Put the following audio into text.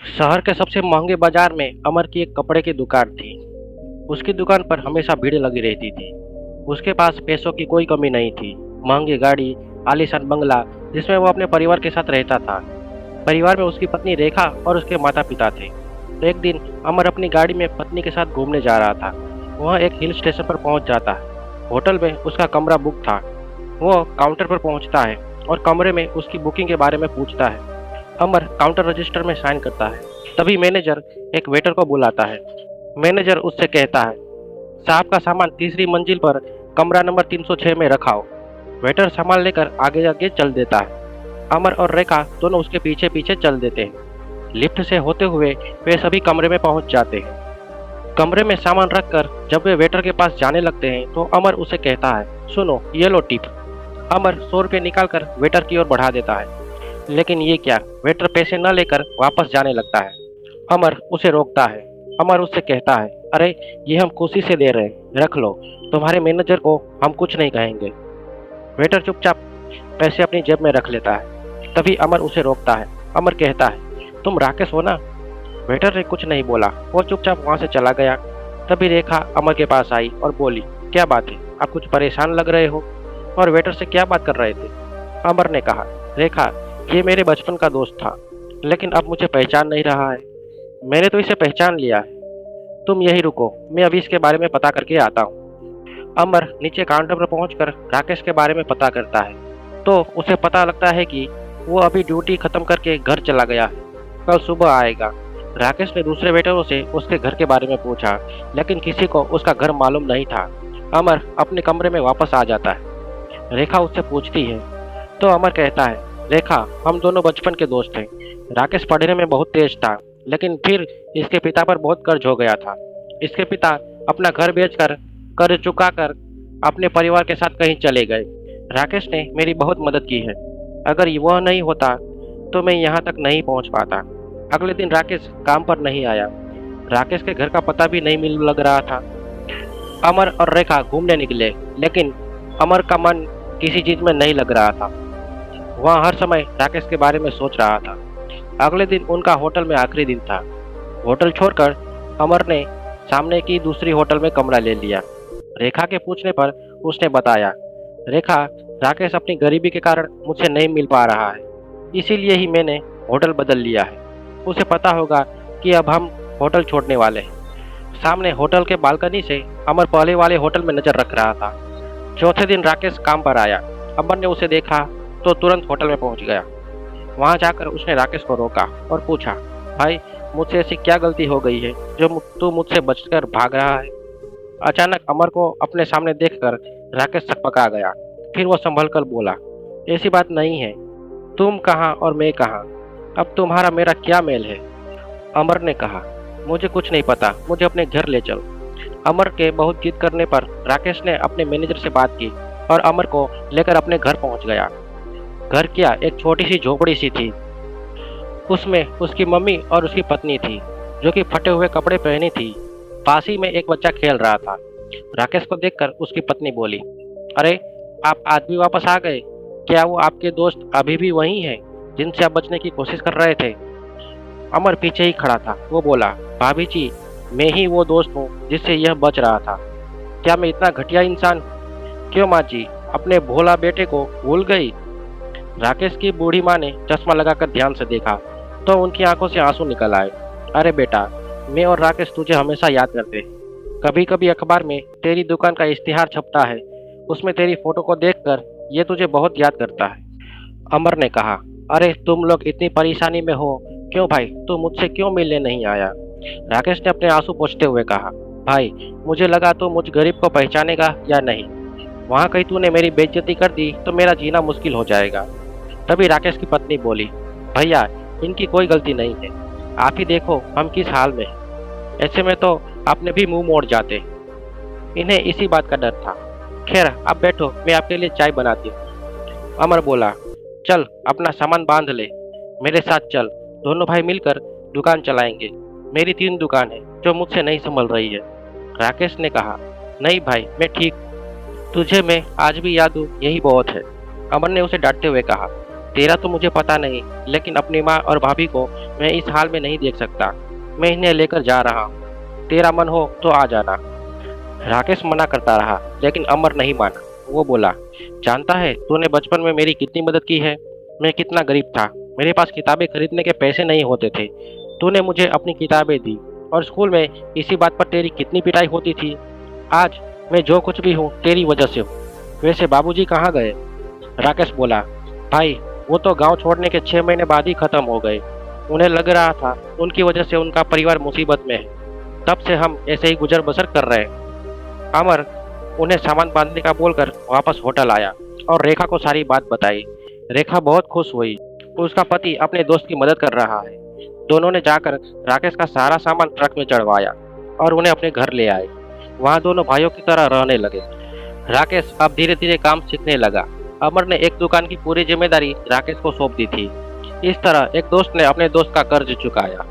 शहर के सबसे महंगे बाजार में अमर की एक कपड़े की दुकान थी। उसकी दुकान पर हमेशा भीड़ लगी रहती थी। उसके पास पैसों की कोई कमी नहीं थी। महंगी गाड़ी, आलीशान बंगला, जिसमें वो अपने परिवार के साथ रहता था। परिवार में उसकी पत्नी रेखा और उसके माता पिता थे। तो एक दिन अमर अपनी गाड़ी में पत्नी के साथ घूमने जा रहा था। वह एक हिल स्टेशन पर पहुंच जाता है। होटल में उसका कमरा बुक था। वो काउंटर पर पहुंचता है और कमरे में उसकी बुकिंग के बारे में पूछता है। अमर काउंटर रजिस्टर में साइन करता है। तभी मैनेजर एक वेटर को बुलाता है। मैनेजर उससे कहता है, साहब का सामान तीसरी मंजिल पर कमरा नंबर 306 में रखाओ। वेटर सामान लेकर आगे आगे चल देता है। अमर और रेखा दोनों उसके पीछे पीछे चल देते हैं। लिफ्ट से होते हुए वे सभी कमरे में पहुंच जाते हैं। कमरे में सामान रखकर जब वे वेटर के पास जाने लगते हैं तो अमर उसे कहता है, सुनो ये लो टिप। अमर 100 रुपये निकालकर वेटर की ओर बढ़ा देता है। लेकिन ये क्या, वेटर पैसे न लेकर वापस जाने लगता है। अमर उसे रोकता है। अमर उससे कहता है, अरे ये हम खुशी से दे रहे हैं, रख लो, तुम्हारे मैनेजर को हम कुछ नहीं कहेंगे। वेटर चुपचाप पैसे अपनी जेब में रख लेता है। तभी अमर उसे रोकता है। अमर कहता है, तुम राकेश हो ना? वेटर ने कुछ नहीं बोला, वो चुपचाप वहाँ से चला गया। तभी रेखा अमर के पास आई और बोली, क्या बात है, आप कुछ परेशान लग रहे हो और वेटर से क्या बात कर रहे थे? अमर ने कहा, रेखा ये मेरे बचपन का दोस्त था, लेकिन अब मुझे पहचान नहीं रहा है। मैंने तो इसे पहचान लिया है। तुम यही रुको, मैं अभी इसके बारे में पता करके आता हूँ। अमर नीचे काउंटर पर पहुंचकर राकेश के बारे में पता करता है। तो उसे पता लगता है कि वो अभी ड्यूटी खत्म करके घर चला गया है, कल सुबह आएगा। राकेश ने दूसरे वेटरों से उसके घर के बारे में पूछा, लेकिन किसी को उसका घर मालूम नहीं था। अमर अपने कमरे में वापस आ जाता है। रेखा उससे पूछती है तो अमर कहता है, रेखा हम दोनों बचपन के दोस्त हैं। राकेश पढ़ने में बहुत तेज था, लेकिन फिर इसके पिता पर बहुत कर्ज हो गया था। इसके पिता अपना घर बेचकर कर्ज चुकाकर अपने परिवार के साथ कहीं चले गए। राकेश ने मेरी बहुत मदद की है। अगर वह नहीं होता तो मैं यहाँ तक नहीं पहुँच पाता। अगले दिन राकेश काम पर नहीं आया। राकेश के घर का पता भी नहीं मिल लग रहा था। अमर और रेखा घूमने निकले, लेकिन अमर का मन किसी चीज में नहीं लग रहा था। वह हर समय राकेश के बारे में सोच रहा था। अगले दिन उनका होटल में आखिरी दिन था। होटल छोड़कर अमर ने सामने की दूसरी होटल में कमरा ले लिया। रेखा के पूछने पर उसने बताया, रेखा राकेश अपनी गरीबी के कारण मुझसे नहीं मिल पा रहा है, इसीलिए ही मैंने होटल बदल लिया है। उसे पता होगा कि अब हम होटल छोड़ने वाले हैं। सामने होटल के बालकनी से अमर पहले वाले होटल में नजर रख रहा था। चौथे दिन राकेश काम पर आया। अमर ने उसे देखा तो तुरंत होटल में पहुंच गया। वहां जाकर उसने राकेश को रोका और पूछा, भाई मुझसे ऐसी क्या गलती हो गई है जो तू मुझसे बचकर भाग रहा है? अचानक अमर को अपने सामने देखकर राकेश सकपका गया। फिर वो संभल कर बोला, ऐसी बात नहीं है, तुम कहाँ और मैं कहाँ, अब तुम्हारा मेरा क्या मेल है? अमर ने कहा, मुझे कुछ नहीं पता, मुझे अपने घर ले चल। अमर के बहुत जिद करने पर राकेश ने अपने मैनेजर से बात की और अमर को लेकर अपने घर पहुंच गया। घर क्या, एक छोटी सी झोपड़ी सी थी। उसमें उसकी मम्मी और उसकी पत्नी थी, जो कि फटे हुए कपड़े पहनी थी। पास ही में एक बच्चा खेल रहा था। राकेश को देखकर उसकी पत्नी बोली, अरे आप आज भी वापस आ गए? क्या वो आपके दोस्त अभी भी वही हैं जिनसे आप बचने की कोशिश कर रहे थे? अमर पीछे ही खड़ा था। वो बोला, भाभी जी, मैं ही वो दोस्त हूँ जिससे यह बच रहा था। क्या मैं इतना घटिया इंसान? क्यों माँ जी, अपने भोला बेटे को भूल गई? राकेश की बूढ़ी माँ ने चश्मा लगाकर ध्यान से देखा तो उनकी आंखों से आंसू निकल आए। अरे बेटा, मैं और राकेश तुझे हमेशा याद करते हैं। कभी कभी अखबार में तेरी दुकान का इश्तिहार छपता है, उसमें तेरी फोटो को देखकर ये तुझे बहुत याद करता है। अमर ने कहा, अरे तुम लोग इतनी परेशानी में हो, क्यों भाई, तू मुझसे क्यों मिलने नहीं आया? राकेश ने अपने आंसू पोंछते हुए कहा, भाई मुझे लगा तो मुझ गरीब को पहचानेगा या नहीं। वहाँ कहीं तूने मेरी बेइज्जती कर दी तो मेरा जीना मुश्किल हो जाएगा। तभी राकेश की पत्नी बोली, भैया इनकी कोई गलती नहीं है, आप ही देखो हम किस हाल में हैं। ऐसे में तो आपने भी मुंह मोड़ जाते। इन्हें इसी बात का डर था। खैर आप बैठो, मैं आपके लिए चाय बनाती हूँ। अमर बोला, चल अपना सामान बांध ले, मेरे साथ चल, दोनों भाई मिलकर दुकान चलाएंगे। मेरी 3 दुकान है जो मुझसे नहीं संभल रही है। राकेश ने कहा, नहीं भाई मैं ठीक, तुझे मैं आज भी याद हूँ, यही बहुत है। अमर ने उसे डांटते हुए कहा, तेरा तो मुझे पता नहीं, लेकिन अपनी माँ और भाभी को मैं इस हाल में नहीं देख सकता। मैं इन्हें लेकर जा रहा हूँ, तेरा मन हो तो आ जाना। राकेश मना करता रहा, लेकिन अमर नहीं माना। वो बोला, जानता है तूने बचपन में मेरी कितनी मदद की है। मैं कितना गरीब था, मेरे पास किताबें खरीदने के पैसे नहीं होते थे। तूने मुझे अपनी किताबें दी, और स्कूल में इसी बात पर तेरी कितनी पिटाई होती थी। आज मैं जो कुछ भी हूँ तेरी वजह से हूँ। वैसे बाबूजी कहाँ गए? राकेश बोला, भाई वो तो गांव छोड़ने के 6 महीने बाद ही खत्म हो गए। उन्हें लग रहा था उनकी वजह से उनका परिवार मुसीबत में है। तब से हम ऐसे ही गुजर बसर कर रहे हैं। अमर उन्हें सामान बांधने का बोलकर वापस होटल आया और रेखा को सारी बात बताई। रेखा बहुत खुश हुई। उसका पति अपने दोस्त की मदद कर रहा है। दोनों ने जाकर राकेश का सारा सामान ट्रक में चढ़वाया और उन्हें अपने घर ले आए। वहाँ दोनों भाइयों की तरह रहने लगे। राकेश अब धीरे धीरे काम सीखने लगा। अमर ने एक दुकान की पूरी जिम्मेदारी राकेश को सौंप दी थी। इस तरह एक दोस्त ने अपने दोस्त का कर्ज चुकाया।